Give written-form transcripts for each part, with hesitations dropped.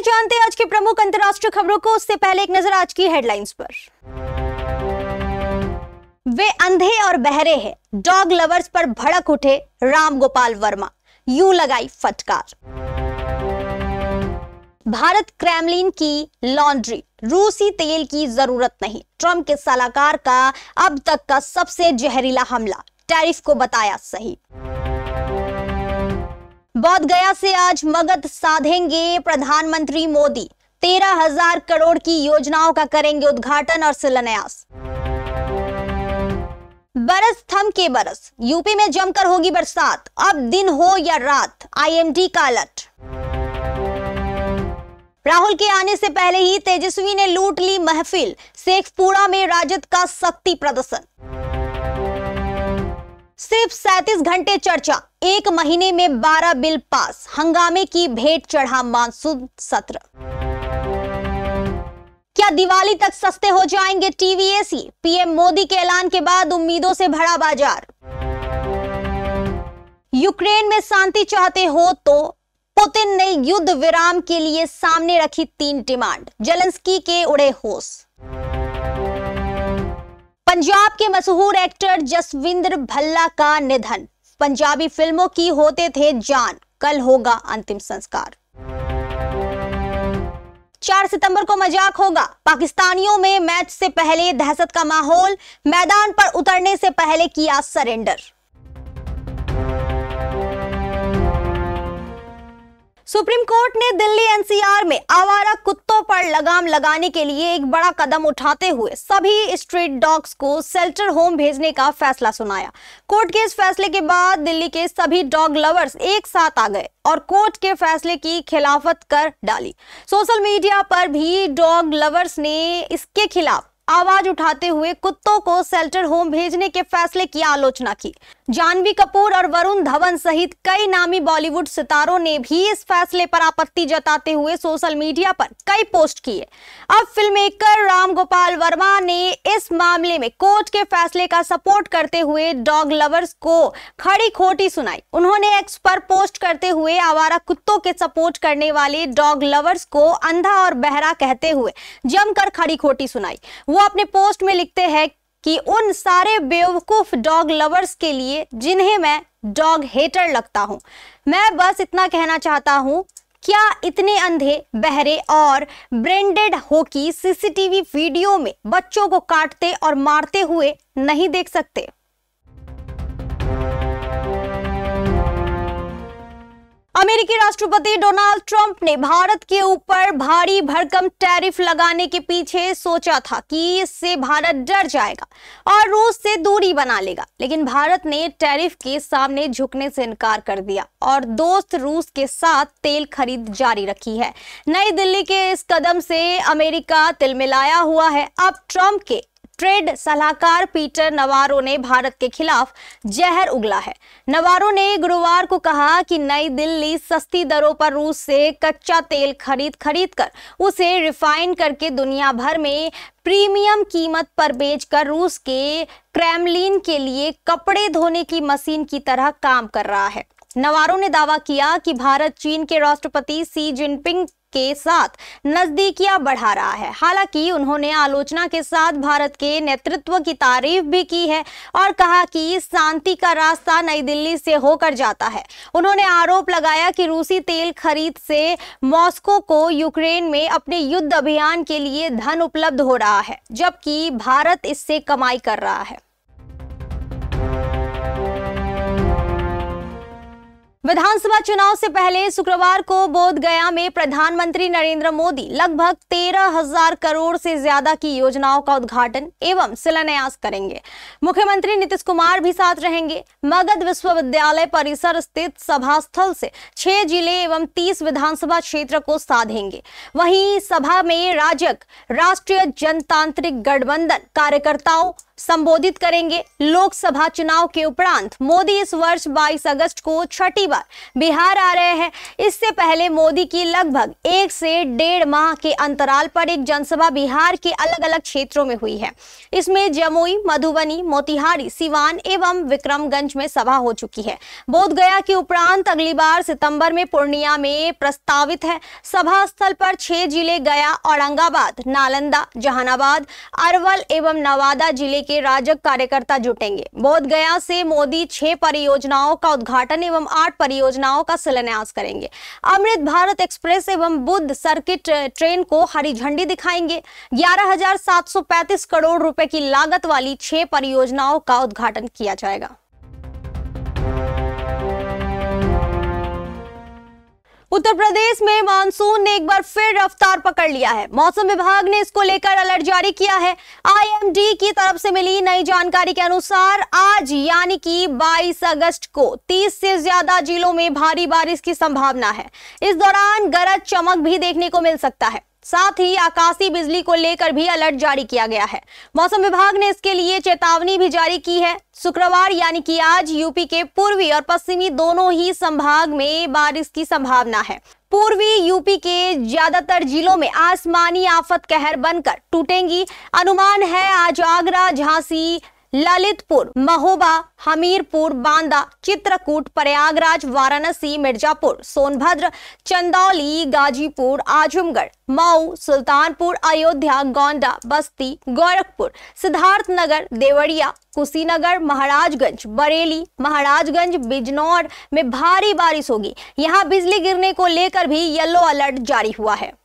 चलिए जानते हैं आज की प्रमुख अंतर्राष्ट्रीय खबरों को। उससे पहले एक नजर आज की हेडलाइंस पर। वे अंधे और बहरे हैं, डॉग लवर्स पर भड़क उठे राम गोपाल वर्मा, यूं लगाई फटकार। भारत क्रेमलिन की लॉन्ड्री, रूसी तेल की जरूरत नहीं, ट्रंप के सलाहकार का अब तक का सबसे जहरीला हमला, टैरिफ को बताया सही। बोध गया से आज मगध साधेंगे प्रधानमंत्री मोदी, 13,000 करोड़ की योजनाओं का करेंगे उद्घाटन और शिलान्यास। बरस थम के बरस, यूपी में जमकर होगी बरसात, अब दिन हो या रात, आईएमडी का अलर्ट। राहुल के आने से पहले ही तेजस्वी ने लूट ली महफिल, शेखपुरा में राजद का शक्ति प्रदर्शन। सिर्फ 37 घंटे चर्चा, एक महीने में 12 बिल पास, हंगामे की भेंट चढ़ा मानसून सत्र। क्या दिवाली तक सस्ते हो जाएंगे टीवी एसी, पीएम मोदी के ऐलान के बाद उम्मीदों से भरा बाजार। यूक्रेन में शांति चाहते हो तो पुतिन ने युद्ध विराम के लिए सामने रखी 3 डिमांड, जेलेंस्की के उड़े होश। पंजाब के मशहूर एक्टर जसविंदर भल्ला का निधन, पंजाबी फिल्मों की होते थे जान, कल होगा अंतिम संस्कार। 4 सितंबर को मजाक होगा, पाकिस्तानियों में मैच से पहले दहशत का माहौल, मैदान पर उतरने से पहले किया सरेंडर। सुप्रीम कोर्ट ने दिल्ली एनसीआर में आवारा कुत्तों पर लगाम लगाने के लिए एक बड़ा कदम उठाते हुए सभी स्ट्रीट डॉग्स को शेल्टर होम भेजने का फैसला सुनाया। कोर्ट के इस फैसले के बाद दिल्ली के सभी डॉग लवर्स एक साथ आ गए और कोर्ट के फैसले की खिलाफत कर डाली। सोशल मीडिया पर भी डॉग लवर्स ने इसके खिलाफ आवाज उठाते हुए कुत्तों को शेल्टर होम भेजने के फैसले की आलोचना की। जानवी कपूर और वरुण धवन सहित कई नामी बॉलीवुड सितारों ने भी इस फैसले पर आपत्ति जताते हुए सोशल मीडिया पर कई पोस्ट किए। अब फिल्म मेकर राम गोपाल वर्मा ने इस मामले में कोर्ट के फैसले का सपोर्ट करते हुए डॉग लवर्स को खड़ी खोटी सुनाई। उन्होंने एक्स पर पोस्ट करते हुए आवारा कुत्तों के सपोर्ट करने वाले डॉग लवर्स को अंधा और बहरा कहते हुए जमकर खड़ी खोटी सुनाई। वो अपने पोस्ट में लिखते हैं कि उन सारे बेवकूफ डॉग लवर्स के लिए जिन्हें मैं डॉग हेटर लगता हूं, मैं बस इतना कहना चाहता हूं, क्या इतने अंधे, बहरे और ब्रेंडेड हो कि सीसीटीवी वीडियो में बच्चों को काटते और मारते हुए नहीं देख सकते? अमेरिकी राष्ट्रपति डोनाल्ड ट्रंप ने भारत के ऊपर भारी भरकम टैरिफ लगाने के पीछे सोचा था कि इससे भारत डर जाएगा और रूस से दूरी बना लेगा, लेकिन भारत ने टैरिफ के सामने झुकने से इनकार कर दिया और दोस्त रूस के साथ तेल खरीद जारी रखी है। नई दिल्ली के इस कदम से अमेरिका तिलमिलाया हुआ है। अब ट्रंप के ट्रेड सलाहकार पीटर नवारो ने भारत के खिलाफ जहर उगला है। नवारो ने गुरुवार को कहा कि नई दिल्ली सस्ती दरों पर रूस से कच्चा तेल खरीद कर उसे रिफाइन करके दुनिया भर में प्रीमियम कीमत पर बेचकर रूस के क्रेमलिन के लिए कपड़े धोने की मशीन की तरह काम कर रहा है। नवारो ने दावा किया कि भारत चीन के राष्ट्रपति शी जिनपिंग के साथ नजदीकियां बढ़ा रहा है। हालांकि उन्होंने आलोचना के साथ भारत के नेतृत्व की तारीफ भी की है और कहा कि शांति का रास्ता नई दिल्ली से होकर जाता है। उन्होंने आरोप लगाया कि रूसी तेल खरीद से मॉस्को को यूक्रेन में अपने युद्ध अभियान के लिए धन उपलब्ध हो रहा है, जबकि भारत इससे कमाई कर रहा है। विधानसभा चुनाव से पहले शुक्रवार को बोध गया में प्रधानमंत्री नरेंद्र मोदी लगभग 13,000 करोड़ से ज्यादा की योजनाओं का उद्घाटन एवं शिलान्यास करेंगे। मुख्यमंत्री नीतीश कुमार भी साथ रहेंगे। मगध विश्वविद्यालय परिसर स्थित सभा स्थल से 6 जिले एवं 30 विधानसभा क्षेत्र को साधेंगे। वहीं सभा में राजग, राष्ट्रीय जनतांत्रिक गठबंधन कार्यकर्ताओं, संबोधित करेंगे। लोकसभा चुनाव के उपरांत मोदी इस वर्ष 22 अगस्त को छठी बार बिहार आ रहे हैं। इससे पहले मोदी की लगभग 1 से 1.5 माह के अंतराल पर एक जनसभा बिहार के अलग अलग क्षेत्रों में हुई है। इसमें जमुई, मधुबनी, मोतिहारी, सिवान एवं विक्रमगंज में सभा हो चुकी है। बोधगया के उपरांत अगली बार सितंबर में पूर्णिया में प्रस्तावित है। सभा स्थल पर 6 जिले गया, औरंगाबाद, नालंदा, जहानाबाद, अरवल एवं नवादा जिले के राजग कार्यकर्ता जुटेंगे। बोधगया से मोदी 6 परियोजनाओं का उद्घाटन एवं 8 परियोजनाओं का शिलान्यास करेंगे। अमृत भारत एक्सप्रेस एवं बुद्ध सर्किट ट्रेन को हरी झंडी दिखाएंगे। 11,735 करोड़ रुपए की लागत वाली 6 परियोजनाओं का उद्घाटन किया जाएगा। उत्तर प्रदेश में मानसून ने एक बार फिर रफ्तार पकड़ लिया है। मौसम विभाग ने इसको लेकर अलर्ट जारी किया है। आईएमडी की तरफ से मिली नई जानकारी के अनुसार आज यानी कि 22 अगस्त को 30 से ज्यादा जिलों में भारी बारिश की संभावना है। इस दौरान गरज चमक भी देखने को मिल सकता है। साथ ही आकाशीय बिजली को लेकर भी अलर्ट जारी किया गया है। मौसम विभाग ने इसके लिए चेतावनी भी जारी की है। शुक्रवार यानी कि आज यूपी के पूर्वी और पश्चिमी दोनों ही संभाग में बारिश की संभावना है। पूर्वी यूपी के ज्यादातर जिलों में आसमानी आफत कहर बनकर टूटेंगी। अनुमान है आज आगरा, झांसी, ललितपुर, महोबा, हमीरपुर, बांदा, चित्रकूट, प्रयागराज, वाराणसी, मिर्जापुर, सोनभद्र, चंदौली, गाजीपुर, आजमगढ़, मऊ, सुल्तानपुर, अयोध्या, गोंडा, बस्ती, गोरखपुर, सिद्धार्थनगर, देवरिया, कुशीनगर, महाराजगंज, बरेली, महाराजगंज, बिजनौर में भारी बारिश होगी। यहाँ बिजली गिरने को लेकर भी येलो अलर्ट जारी हुआ है।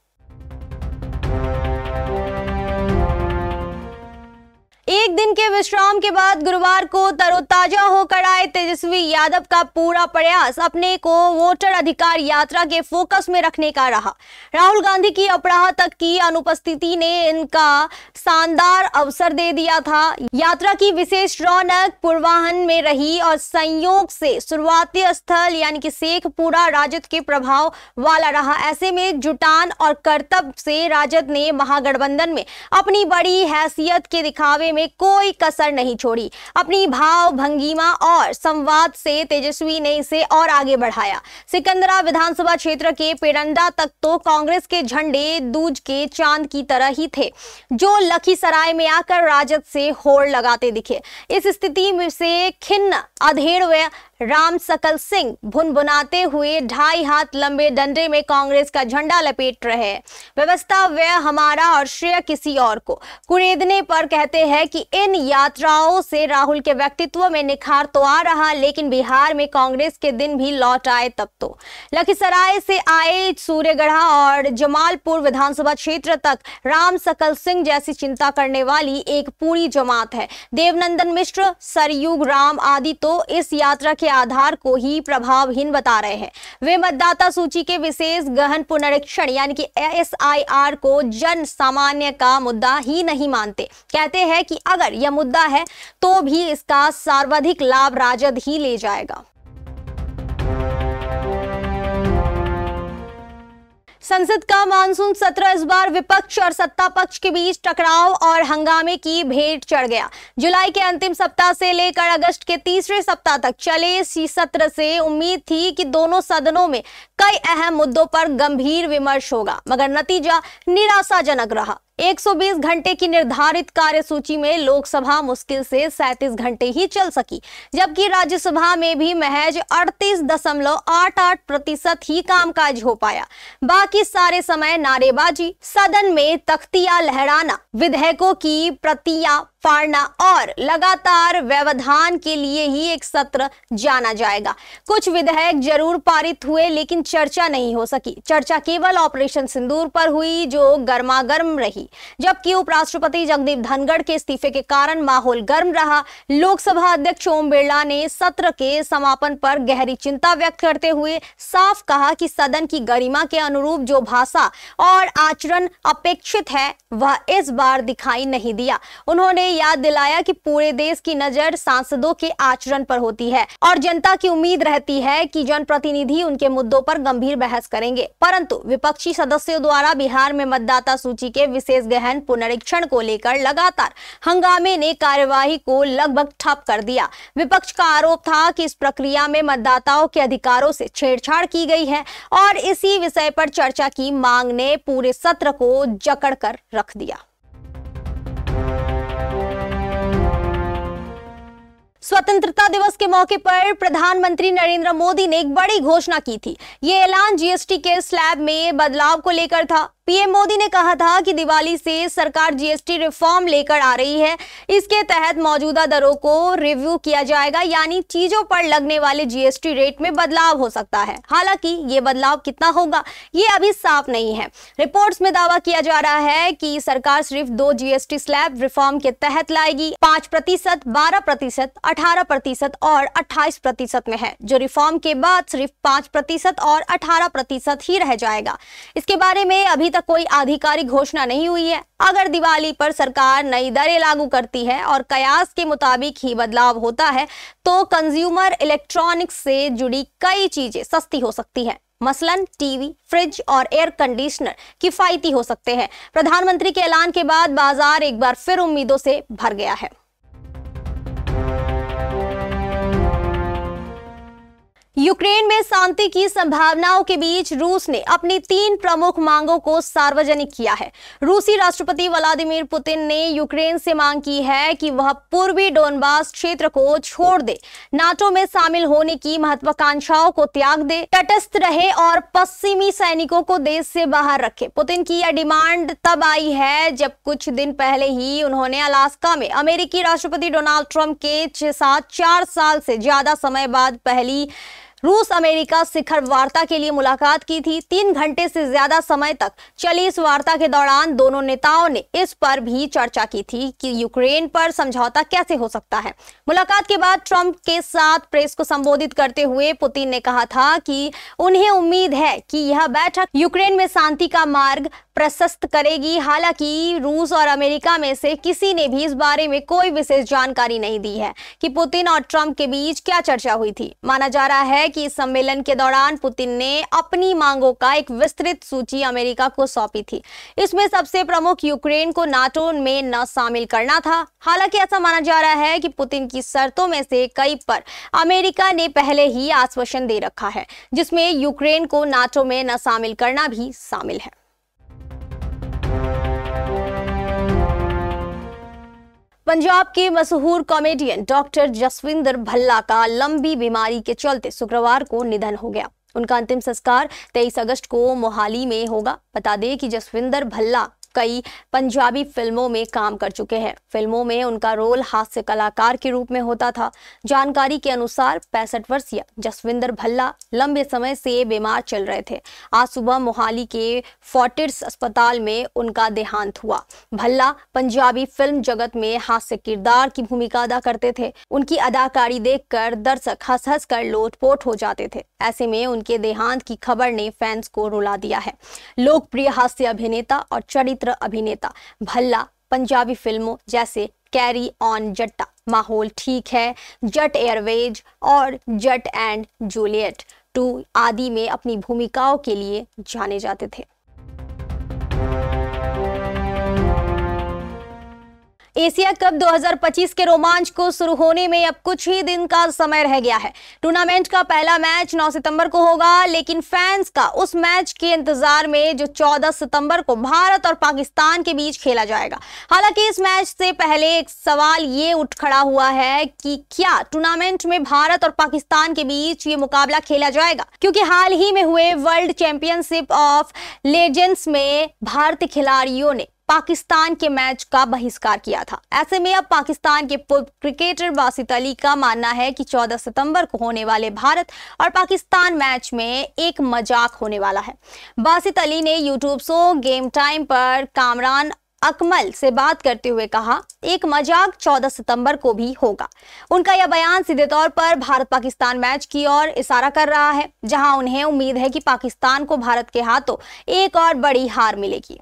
एक दिन के विश्राम के बाद गुरुवार को तरोताजा होकर आए तेजस्वी यादव का पूरा प्रयास अपने को वोटर अधिकार यात्रा के फोकस में रखने का रहा। राहुल गांधी की अपराह तक की अनुपस्थिति ने इनका शानदार अवसर दे दिया था। यात्रा की विशेष रौनक पूर्वाहन में रही और संयोग से शुरुआती स्थल यानी कि शेखपुरा राजद के प्रभाव वाला रहा। ऐसे में जुटान और कर्तव्य से राजद ने महागठबंधन में अपनी बड़ी हैसियत के दिखावे में कोई कसर नहीं छोड़ी। अपनी भाव भंगिमा और संवाद से तेजस्वी ने इसे और आगे बढ़ाया। सिकंदरा विधानसभा क्षेत्र के पेरंडा तक तो कांग्रेस के झंडे दूज के चांद की तरह ही थे, जो लखीसराय में आकर राजद से होड़ लगाते दिखे। इस स्थिति में से खिन्न अधेड़ व राम सकल सिंह भुनभुनाते हुए 2.5 हाथ लंबे डंडे में कांग्रेस का झंडा लपेट रहे। व्यवस्था व हमारा और श्रेय किसी और को कुरेदने पर कहते हैं कि इन यात्राओं से राहुल के व्यक्तित्व में निखार तो आ रहा, लेकिन बिहार में कांग्रेस के दिन भी लौट आए तब तो। लखीसराय से आए सूर्यगढ़ा और जमालपुर विधानसभा क्षेत्र तक राम सकल सिंह जैसी चिंता करने वाली एक पूरी जमात है। देवनंदन मिश्र, सरयुग राम आदि तो इस यात्रा के आधार को ही प्रभावहीन बता रहे हैं। वे मतदाता सूची के विशेष गहन पुनरीक्षण यानी कि SIR को जन सामान्य का मुद्दा ही नहीं मानते। कहते हैं कि अगर यह मुद्दा है तो भी इसका सर्वाधिक लाभ राजद ही ले जाएगा। संसद का मानसून सत्र इस बार विपक्ष और सत्ता पक्ष के बीच टकराव और हंगामे की भेंट चढ़ गया। जुलाई के अंतिम सप्ताह से लेकर अगस्त के तीसरे सप्ताह तक चले इस सत्र से उम्मीद थी कि दोनों सदनों में कई अहम मुद्दों पर गंभीर विमर्श होगा, मगर नतीजा निराशाजनक रहा। 120 घंटे की निर्धारित कार्यसूची में लोकसभा मुश्किल से 37 घंटे ही चल सकी, जबकि राज्यसभा में भी महज 38.88% ही कामकाज हो पाया। बाकी सारे समय नारेबाजी, सदन में तख्तियां लहराना, विधेयकों की प्रतियां फाड़ना और लगातार व्यवधान के लिए ही एक सत्र जाना जाएगा। कुछ विधेयक जरूर पारित हुए, लेकिन चर्चा नहीं हो सकी। चर्चा केवल ऑपरेशन सिंदूर पर हुई, जो गर्मागर्म रही, जबकि उपराष्ट्रपति जगदीप धनखड़ के इस्तीफे के कारण माहौल गर्म रहा। लोकसभा अध्यक्ष ओम बिरला ने सत्र के समापन पर गहरी चिंता व्यक्त करते हुए साफ कहा कि सदन की गरिमा के अनुरूप जो भाषा और आचरण अपेक्षित है वह इस बार दिखाई नहीं दिया। उन्होंने याद दिलाया कि पूरे देश की नजर सांसदों के आचरण पर होती है और जनता की उम्मीद रहती है कि जनप्रतिनिधि उनके मुद्दों पर गंभीर बहस करेंगे, परंतु विपक्षी सदस्यों द्वारा बिहार में मतदाता सूची के विशेष विशेष गहन पुनरीक्षण को लेकर लगातार हंगामे ने कार्यवाही को लगभग ठप कर दिया। विपक्ष का आरोप था कि इस प्रक्रिया में मतदाताओं के अधिकारों से छेड़छाड़ की गई है और इसी विषय पर चर्चा की मांग ने पूरे सत्र को जकड़ कर रख दिया। स्वतंत्रता दिवस के मौके पर प्रधानमंत्री नरेंद्र मोदी ने एक बड़ी घोषणा की थी। ये ऐलान जीएसटी के स्लैब में बदलाव को लेकर था। पीएम मोदी ने कहा था कि दिवाली से सरकार जीएसटी रिफॉर्म लेकर आ रही है। इसके तहत मौजूदा दरों को रिव्यू किया जाएगा, यानी चीजों पर लगने वाले जीएसटी रेट में बदलाव हो सकता है। हालांकि ये बदलाव कितना होगा ये अभी साफ नहीं है। रिपोर्ट्स में दावा किया जा रहा है कि सरकार सिर्फ 2 जीएसटी स्लैब रिफॉर्म के तहत लाएगी। 5%, 12%, 18% और 28% में है, जो रिफॉर्म के बाद सिर्फ 5% और 18% ही रह जाएगा। इसके बारे में अभी तक कोई आधिकारिक घोषणा नहीं हुई है। अगर दिवाली पर सरकार नई दरें लागू करती है और कयास के मुताबिक ही बदलाव होता है तो कंज्यूमर इलेक्ट्रॉनिक्स से जुड़ी कई चीजें सस्ती हो सकती है। मसलन टीवी, फ्रिज और एयर कंडीशनर किफायती हो सकते हैं। प्रधानमंत्री के ऐलान के बाद बाजार एक बार फिर उम्मीदों से भर गया है। यूक्रेन में शांति की संभावनाओं के बीच रूस ने अपनी 3 प्रमुख मांगों को सार्वजनिक किया है। रूसी राष्ट्रपति व्लादिमीर पुतिन ने यूक्रेन से मांग की है कि वह पूर्वी डोनबास क्षेत्र को छोड़ दे, नाटो में शामिल होने की महत्वाकांक्षाओं को त्याग दे, तटस्थ रहे और पश्चिमी सैनिकों को देश से बाहर रखे। पुतिन की यह डिमांड तब आई है जब कुछ दिन पहले ही उन्होंने अलास्का में अमेरिकी राष्ट्रपति डोनाल्ड ट्रंप के साथ 4 साल से ज्यादा समय बाद पहली रूस अमेरिका शिखर वार्ता के लिए मुलाकात की थी। 3 घंटे से ज्यादा समय तक चली इस वार्ता के दौरान दोनों नेताओं ने इस पर भी चर्चा की थी कि यूक्रेन पर समझौता कैसे हो सकता है। मुलाकात के बाद ट्रंप के साथ प्रेस को संबोधित करते हुए पुतिन ने कहा था कि उन्हें उम्मीद है कि यह बैठक यूक्रेन में शांति का मार्ग प्रशस्त करेगी। हालांकि रूस और अमेरिका में से किसी ने भी इस बारे में कोई विशेष जानकारी नहीं दी है कि पुतिन और ट्रंप के बीच क्या चर्चा हुई थी। माना जा रहा है कि इस सम्मेलन के दौरान पुतिन ने अपनी मांगों का एक विस्तृत सूची अमेरिका को सौंपी थी। इसमें सबसे प्रमुख यूक्रेन को नाटो में न शामिल करना था। हालांकि ऐसा माना जा रहा है कि पुतिन की शर्तों में से कई पर अमेरिका ने पहले ही आश्वासन दे रखा है, जिसमें यूक्रेन को नाटो में न शामिल करना भी शामिल है। पंजाब के मशहूर कॉमेडियन डॉक्टर जसविंदर भल्ला का लंबी बीमारी के चलते शुक्रवार को निधन हो गया। उनका अंतिम संस्कार 23 अगस्त को मोहाली में होगा। बता दें कि जसविंदर भल्ला कई पंजाबी फिल्मों में काम कर चुके हैं। फिल्मों में उनका रोल हास्य कलाकार के रूप में होता था। जानकारी के अनुसार 65 वर्षीय जसविंदर भल्ला लंबे समय से बीमार चल रहे थे। आज सुबह मोहाली के फोर्टिस अस्पताल में उनका देहांत हुआ। भल्ला पंजाबी फिल्म जगत में हास्य किरदार की भूमिका अदा करते थे। उनकी अदाकारी देखकर दर्शक हंस हंस कर लोटपोट हो जाते थे। ऐसे में उनके देहांत की खबर ने फैंस को रुला दिया है। लोकप्रिय हास्य अभिनेता और चरित्र अभिनेता भल्ला पंजाबी फिल्मों जैसे कैरी ऑन जट्टा, माहौल ठीक है, जट एयरवेज और जट एंड जूलियट 2 आदि में अपनी भूमिकाओं के लिए जाने जाते थे। एशिया कप 2025 के रोमांच को शुरू होने में अब कुछ ही दिन का समय रह गया है। टूर्नामेंट का पहला मैच 9 सितंबर को होगा, लेकिन फैंस का उस मैच के इंतजार में जो 14 सितंबर को भारत और पाकिस्तान के बीच खेला जाएगा। हालांकि इस मैच से पहले एक सवाल ये उठ खड़ा हुआ है कि क्या टूर्नामेंट में भारत और पाकिस्तान के बीच ये मुकाबला खेला जाएगा, क्योंकि हाल ही में हुए वर्ल्ड चैंपियनशिप ऑफ लेजेंड्स में भारतीय खिलाड़ियों ने पाकिस्तान के मैच का बहिष्कार किया था। ऐसे में अब पाकिस्तान के पूर्व क्रिकेटर बासित अली का मानना है कि 14 सितंबर को होने वाले भारत और पाकिस्तान मैच में एक मजाक होने वाला है। बासित अली ने यूट्यूब शो गेम टाइम पर कामरान अकमल से बात करते हुए कहा, एक मजाक 14 सितंबर को भी होगा। उनका यह बयान सीधे तौर पर भारत पाकिस्तान मैच की ओर इशारा कर रहा है, जहां उन्हें उम्मीद है कि पाकिस्तान को भारत के हाथों एक और बड़ी हार मिलेगी।